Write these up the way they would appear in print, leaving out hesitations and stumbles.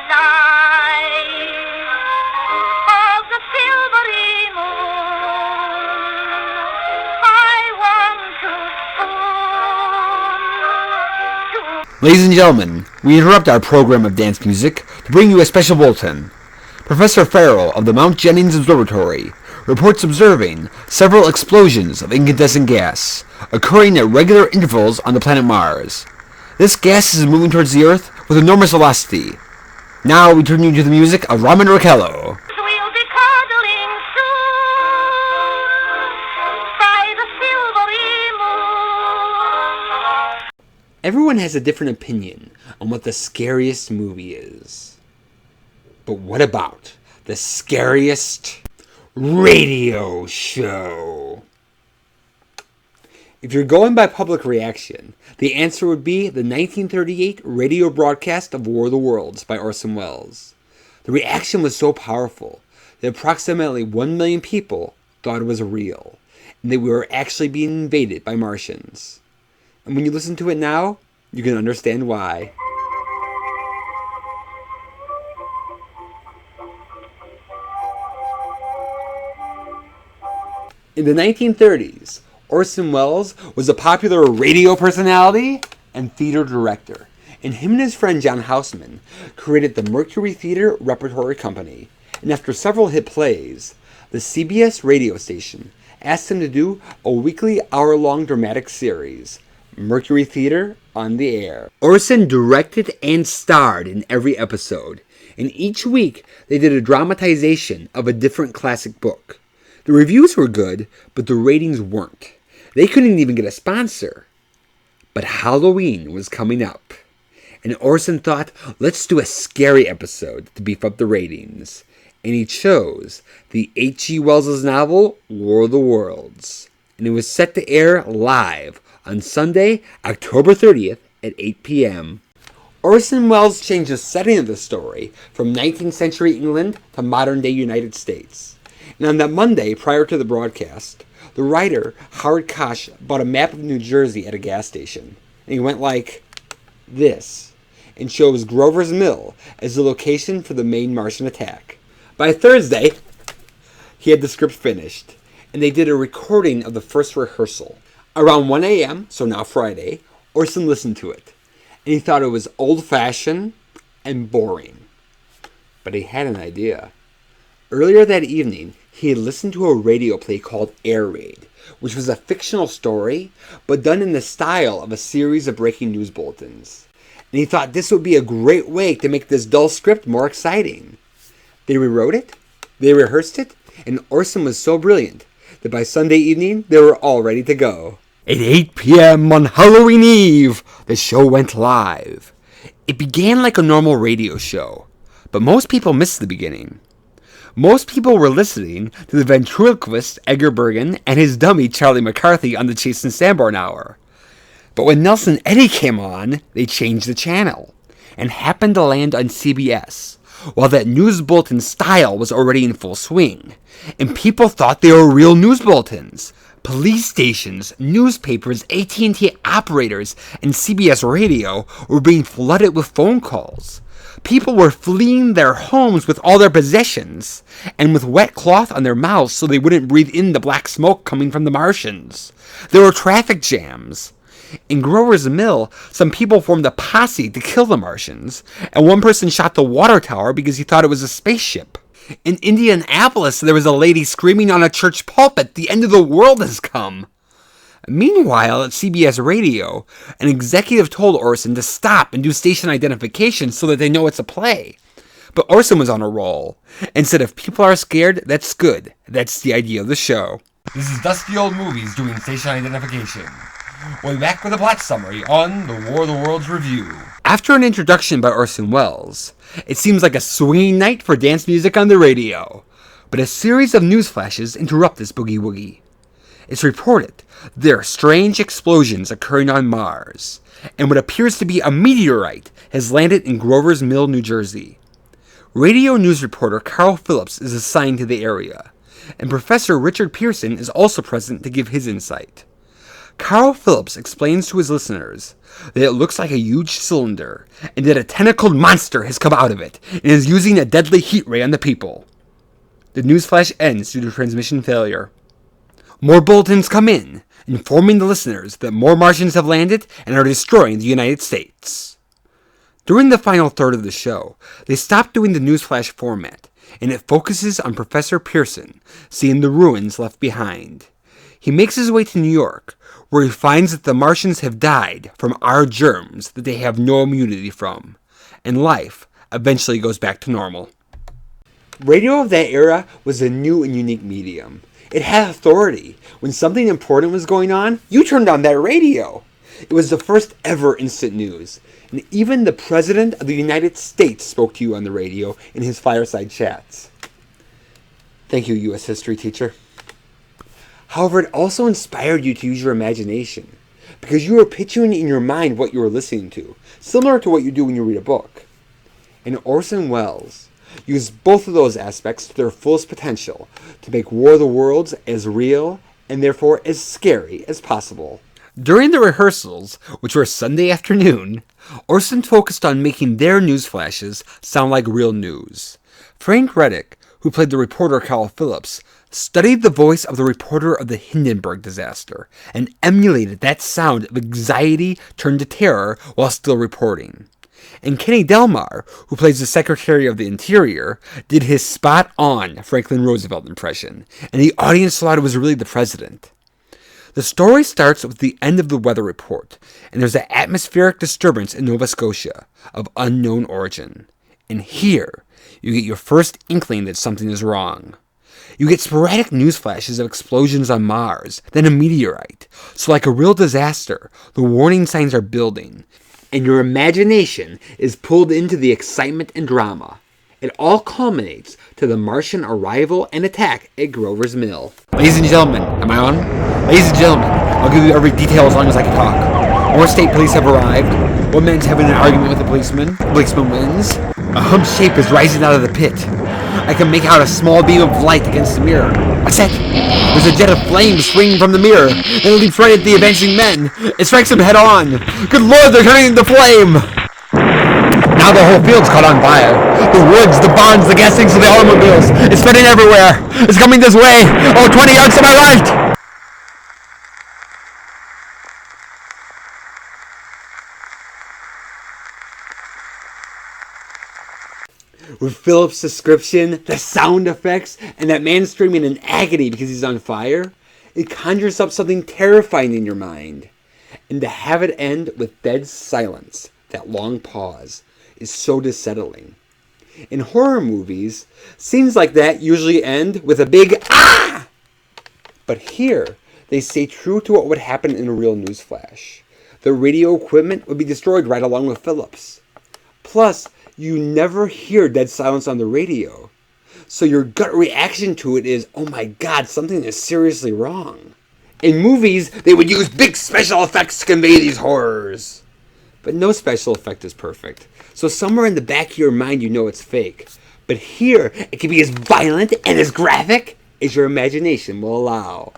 light of the silvery moon. I want to spoon. Ladies and gentlemen, we interrupt our program of dance music to bring you a special bulletin. Professor Farrell of the Mount Jennings Observatory reports observing several explosions of incandescent gas occurring at regular intervals on the planet Mars. This gas is moving towards the Earth with enormous velocity. Now we turn you to the music of Ramen Raquello. We'll be cuddling soon by the silvery moon. Everyone has a different opinion on what the scariest movie is. But what about the scariest radio show? If you're going by public reaction, the answer would be the 1938 radio broadcast of War of the Worlds by Orson Welles. The reaction was so powerful that approximately 1 million people thought it was real, and that we were actually being invaded by Martians. And when you listen to it now, you can understand why. In the 1930s, Orson Welles was a popular radio personality and theater director, and him and his friend John Houseman created the Mercury Theater Repertory Company. And after several hit plays, the CBS radio station asked him to do a weekly hour-long dramatic series, Mercury Theater on the Air. Orson directed and starred in every episode, and each week they did a dramatization of a different classic book. The reviews were good, but the ratings weren't. They couldn't even get a sponsor. But Halloween was coming up, and Orson thought, let's do a scary episode to beef up the ratings. And he chose the H.G. Wells' novel, War of the Worlds. And it was set to air live on Sunday, October 30th at 8 p.m. Orson Welles changed the setting of the story from 19th century England to modern-day United States. And on that Monday, prior to the broadcast, the writer, Howard Koch, bought a map of New Jersey at a gas station. And he went like this, and chose Grover's Mill as the location for the main Martian attack. By Thursday, he had the script finished, and they did a recording of the first rehearsal. Around 1 a.m., so now Friday, Orson listened to it, and he thought it was old-fashioned and boring. But he had an idea. Earlier that evening, he had listened to a radio play called Air Raid, which was a fictional story, but done in the style of a series of breaking news bulletins. And he thought this would be a great way to make this dull script more exciting. They rewrote it, they rehearsed it, and Orson was so brilliant that by Sunday evening, they were all ready to go. At 8 p.m. on Halloween Eve, the show went live. It began like a normal radio show, but most people missed the beginning. Most people were listening to the ventriloquist Edgar Bergen and his dummy Charlie McCarthy on the Chase and Sanborn Hour. But when Nelson Eddy came on, they changed the channel and happened to land on CBS, while that news bulletin style was already in full swing, and people thought they were real news bulletins. Police stations, newspapers, AT&T operators, and CBS radio were being flooded with phone calls. People were fleeing their homes with all their possessions, and with wet cloth on their mouths so they wouldn't breathe in the black smoke coming from the Martians. There were traffic jams. In Grover's Mill, some people formed a posse to kill the Martians, and one person shot the water tower because he thought it was a spaceship. In Indianapolis, there was a lady screaming on a church pulpit, "The end of the world has come." Meanwhile, at CBS Radio, an executive told Orson to stop and do station identification so that they know it's a play. But Orson was on a roll, and said if people are scared, that's good. That's the idea of the show. This is Dusty Old Movies doing station identification. We'll be back with a plot summary on the War of the Worlds review. After an introduction by Orson Welles, it seems like a swinging night for dance music on the radio. But a series of news flashes interrupt this boogie-woogie. It's reported there are strange explosions occurring on Mars, and what appears to be a meteorite has landed in Grover's Mill, New Jersey. Radio news reporter Carl Phillips is assigned to the area, and Professor Richard Pearson is also present to give his insight. Carl Phillips explains to his listeners that it looks like a huge cylinder and that a tentacled monster has come out of it and is using a deadly heat ray on the people. The newsflash ends due to transmission failure. More bulletins come in, informing the listeners that more Martians have landed and are destroying the United States. During the final third of the show, they stop doing the newsflash format, and it focuses on Professor Pearson seeing the ruins left behind. He makes his way to New York, where he finds that the Martians have died from our germs that they have no immunity from, and life eventually goes back to normal. Radio of that era was a new and unique medium. It had authority. When something important was going on, you turned on that radio. It was the first ever instant news, and even the President of the United States spoke to you on the radio in his fireside chats. Thank you, U.S. history teacher. However, it also inspired you to use your imagination, because you were picturing in your mind what you were listening to, similar to what you do when you read a book. And Orson Welles used both of those aspects to their fullest potential to make War of the Worlds as real and therefore as scary as possible. During the rehearsals, which were Sunday afternoon, Orson focused on making their news flashes sound like real news. Frank Reddick, who played the reporter Carl Phillips, studied the voice of the reporter of the Hindenburg disaster and emulated that sound of anxiety turned to terror while still reporting. And Kenny Delmar, who plays the Secretary of the Interior, did his spot-on Franklin Roosevelt impression, and the audience thought it was really the president. The story starts with the end of the weather report, and there's an atmospheric disturbance in Nova Scotia of unknown origin. And here, you get your first inkling that something is wrong. You get sporadic news flashes of explosions on Mars, then a meteorite. So like a real disaster, the warning signs are building, and your imagination is pulled into the excitement and drama. It all culminates to the Martian arrival and attack at Grover's Mill. Ladies and gentlemen, am I on? Ladies and gentlemen, I'll give you every detail as long as I can talk. More state police have arrived. One man's having an argument with a policeman. The policeman wins. A hump shape is rising out of the pit. I can make out a small beam of light against the mirror. What's that? There's a jet of flame swinging from the mirror. It leaps right at the advancing men. It strikes them head on. Good Lord, they're turning into flame! Now the whole field's caught on fire. The woods, the barns, the gas tanks of the automobiles. It's spreading everywhere. It's coming this way. Oh, 20 yards to my right! With Philip's description, the sound effects, and that man screaming in agony because he's on fire, it conjures up something terrifying in your mind. And to have it end with dead silence, that long pause, is so dissettling. In horror movies, scenes like that usually end with a big ah! But here, they stay true to what would happen in a real newsflash. The radio equipment would be destroyed right along with Phillips. Plus, you never hear dead silence on the radio. So your gut reaction to it is, oh my god, something is seriously wrong. In movies, they would use big special effects to convey these horrors. But no special effect is perfect. So somewhere in the back of your mind you know it's fake. But here, it can be as violent and as graphic as your imagination will allow.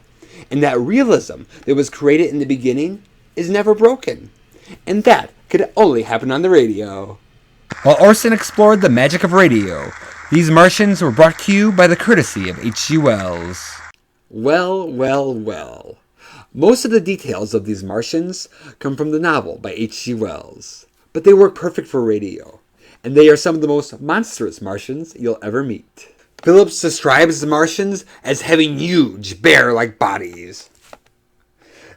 And that realism that was created in the beginning is never broken. And that could only happen on the radio. While Orson explored the magic of radio, these Martians were brought to you by the courtesy of H.G. Wells. Well. Most of the details of these Martians come from the novel by H.G. Wells, but they work perfect for radio, and they are some of the most monstrous Martians you'll ever meet. Phillips describes the Martians as having huge, bear-like bodies.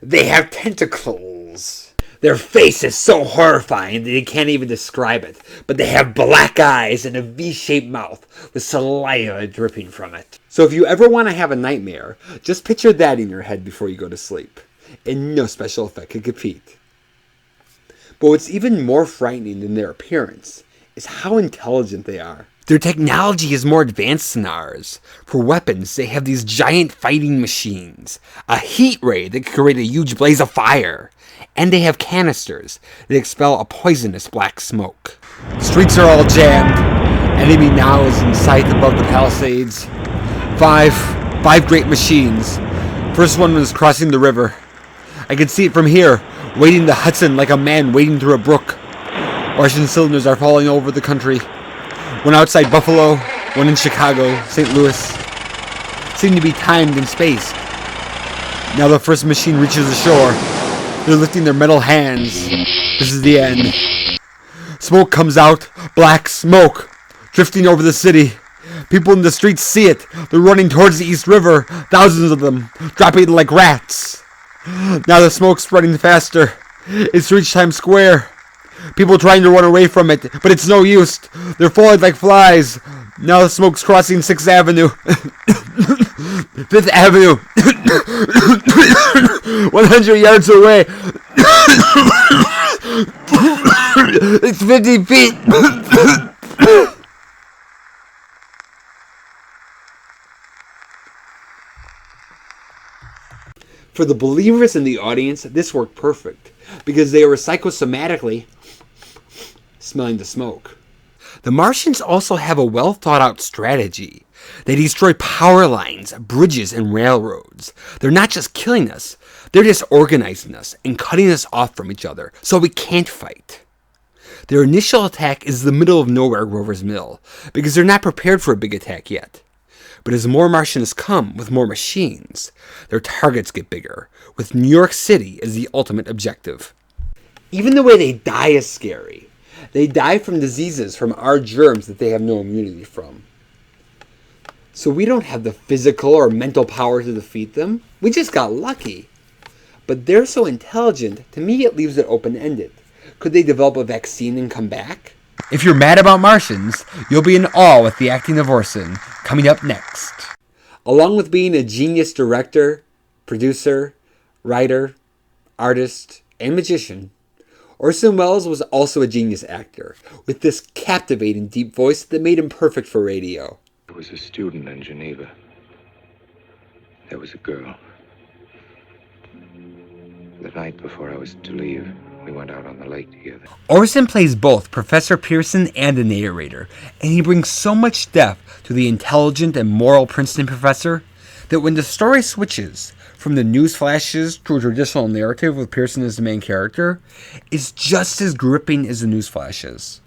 They have tentacles. Their face is so horrifying that you can't even describe it, but they have black eyes and a V-shaped mouth with saliva dripping from it. So if you ever want to have a nightmare, just picture that in your head before you go to sleep, and no special effect could compete. But what's even more frightening than their appearance is how intelligent they are. Their technology is more advanced than ours. For weapons, they have these giant fighting machines, a heat ray that can create a huge blaze of fire, and they have canisters that expel a poisonous black smoke. Streets are all jammed. Enemy now is in sight above the Palisades. Five great machines. First one was crossing the river. I can see it from here, wading the Hudson like a man wading through a brook. Martian cylinders are falling over the country. One outside Buffalo, one in Chicago, St. Louis. Seem to be timed and spaced. Now the first machine reaches the shore. They're lifting their metal hands. This is the end. Smoke comes out. Black smoke. Drifting over the city. People in the streets see it. They're running towards the East River. Thousands of them. Dropping like rats. Now the smoke's spreading faster. It's reached Times Square. People trying to run away from it, but it's no use. They're falling like flies. Now the smoke's crossing 6th Avenue. 5th Avenue. 100 yards away. It's 50 feet. For the believers in the audience, this worked perfect, because they were psychosomatically smelling the smoke. The Martians also have a well-thought-out strategy. They destroy power lines, bridges, and railroads. They're not just killing us, they're disorganizing us and cutting us off from each other, so we can't fight. Their initial attack is the middle of nowhere Grover's Mill, because they're not prepared for a big attack yet. But as more Martians come with more machines, their targets get bigger, with New York City as the ultimate objective. Even the way they die is scary. They die from diseases from our germs that they have no immunity from. So we don't have the physical or mental power to defeat them. We just got lucky. But they're so intelligent, to me it leaves it open-ended. Could they develop a vaccine and come back? If you're mad about Martians, you'll be in awe with the acting of Orson, coming up next. Along with being a genius director, producer, writer, artist, and magician, Orson Welles was also a genius actor, with this captivating deep voice that made him perfect for radio. I was a student in Geneva. There was a girl. The night before I was to leave, we went out on the lake together. Orson plays both Professor Pearson and the narrator, and he brings so much depth to the intelligent and moral Princeton professor that when the story switches from the news flashes to a traditional narrative with Pearson as the main character, it's just as gripping as the news flashes.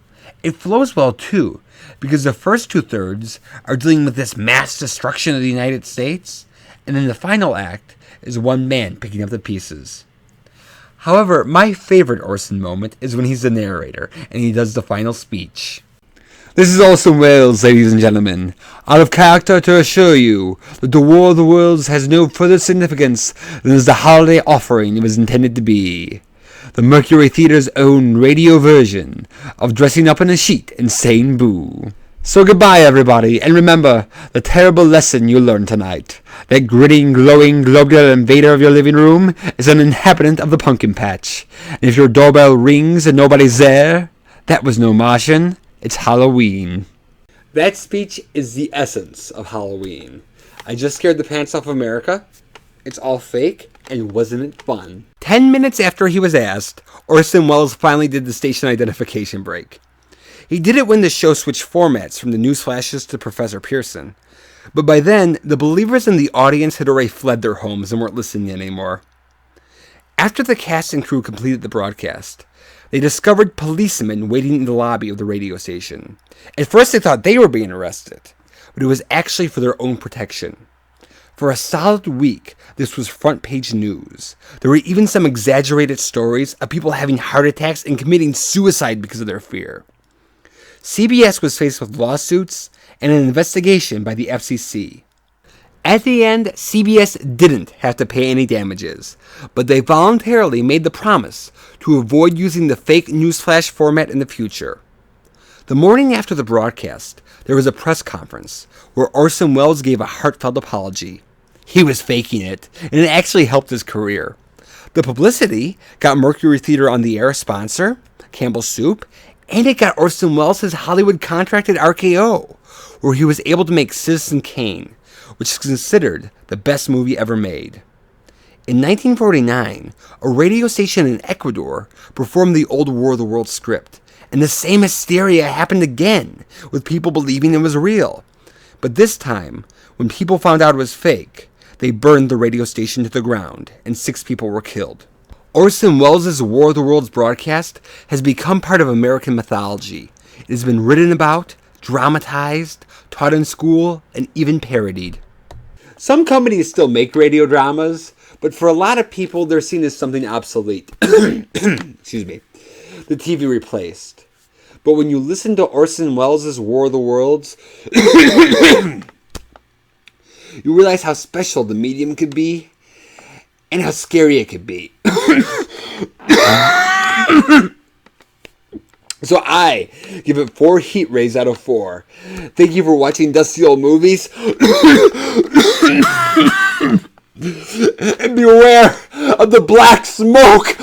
It flows well too, because the first 2/3 are dealing with this mass destruction of the United States, and then the final act is one man picking up the pieces. However, my favorite Orson moment is when he's the narrator and he does the final speech. This is Orson Welles, ladies and gentlemen. Out of character to assure you that the War of the Worlds has no further significance than as the holiday offering it was intended to be. The Mercury Theater's own radio version of dressing up in a sheet and saying boo. So goodbye, everybody, and remember the terrible lesson you learned tonight. That grinning, glowing, globular invader of your living room is an inhabitant of the pumpkin patch. And if your doorbell rings and nobody's there, that was no Martian. It's Halloween. That speech is the essence of Halloween. I just scared the pants off America. It's all fake, and wasn't it fun? 10 minutes after he was asked, Orson Welles finally did the station identification break. He did it when the show switched formats from the news flashes to Professor Pearson. But by then, the believers in the audience had already fled their homes and weren't listening anymore. After the cast and crew completed the broadcast, they discovered policemen waiting in the lobby of the radio station. At first they thought they were being arrested, but it was actually for their own protection. For a solid week, this was front page news. There were even some exaggerated stories of people having heart attacks and committing suicide because of their fear. CBS was faced with lawsuits and an investigation by the FCC. At the end, CBS didn't have to pay any damages, but they voluntarily made the promise to avoid using the fake newsflash format in the future. The morning after the broadcast, there was a press conference where Orson Welles gave a heartfelt apology. He was faking it, and it actually helped his career. The publicity got Mercury Theater on the air sponsor, Campbell's Soup, and it got Orson Welles his Hollywood contract at RKO, where he was able to make Citizen Kane, which is considered the best movie ever made. In 1949, a radio station in Ecuador performed the old War of the Worlds script, and the same hysteria happened again, with people believing it was real. But this time, when people found out it was fake, they burned the radio station to the ground, and 6 people were killed. Orson Welles' War of the Worlds broadcast has become part of American mythology. It has been written about, dramatized, taught in school, and even parodied. Some companies still make radio dramas, but for a lot of people, they're seen as something obsolete. Excuse me. The TV replaced. But when you listen to Orson Welles' War of the Worlds, you realize how special the medium could be and how scary it could be. So I give it 4 heat rays out of 4. Thank you for watching Dusty Old Movies. And beware of the black smoke.